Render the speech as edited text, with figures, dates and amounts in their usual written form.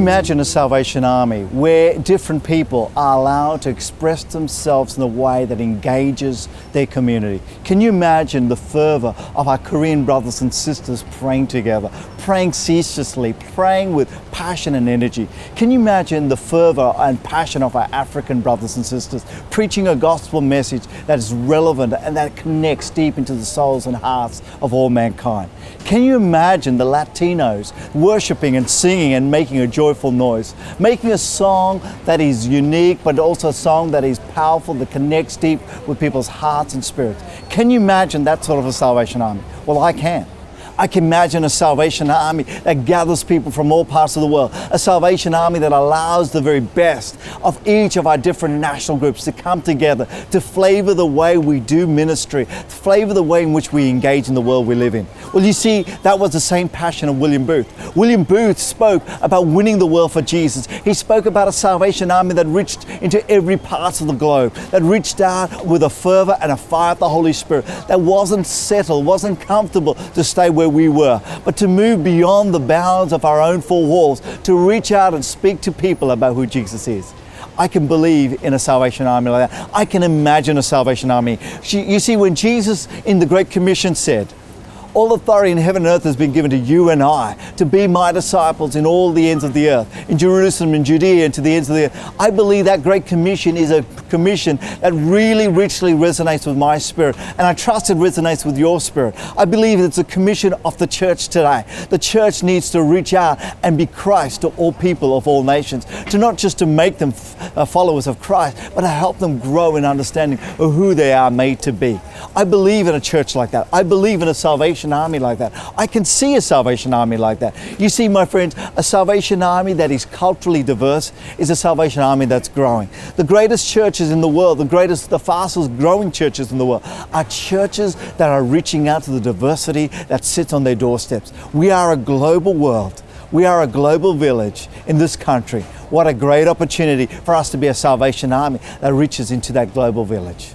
imagine a Salvation Army where different people are allowed to express themselves in a way that engages their community? Can you imagine the fervor of our Korean brothers and sisters praying together, praying ceaselessly, praying with passion and energy? Can you imagine the fervor and passion of our African brothers and sisters preaching a gospel message that is relevant and that connects deep into the souls and hearts of all mankind? Can you imagine the Latinos worshiping and singing and making a joyful noise, making a song that is unique but also a song that is powerful, that connects deep with people's hearts and spirits? Can you imagine that sort of a Salvation Army? Well, I can. I can imagine a Salvation Army that gathers people from all parts of the world, a Salvation Army that allows the very best of each of our different national groups to come together to flavor the way we do ministry, to flavor the way in which we engage in the world we live in. Well, you see, that was the same passion of William Booth. William Booth spoke about winning the world for Jesus. He spoke about a Salvation Army that reached into every part of the globe, that reached out with a fervor and a fire of the Holy Spirit, that wasn't settled, wasn't comfortable to stay where we were, but to move beyond the bounds of our own four walls, to reach out and speak to people about who Jesus is. I can believe in a Salvation Army like that. I can imagine a Salvation Army. You see, when Jesus in the Great Commission said, "All authority in heaven and earth has been given to you and I to be my disciples in all the ends of the earth, in Jerusalem, in Judea, and to the ends of the earth," I believe that Great Commission is a commission that really richly resonates with my spirit, and I trust it resonates with your spirit. I believe it's a commission of the church today. The church needs to reach out and be Christ to all people of all nations, to not just to make them followers of Christ, but to help them grow in understanding of who they are made to be. I believe in a church like that. I believe in a Salvation Army like that. I can see a Salvation Army like that. You see, my friends, a Salvation Army that is culturally diverse is a Salvation Army that's growing. The greatest churches in the world, the fastest growing churches in the world, are churches that are reaching out to the diversity that sits on their doorsteps. We are a global world. We are a global village in this country. What a great opportunity for us to be a Salvation Army that reaches into that global village.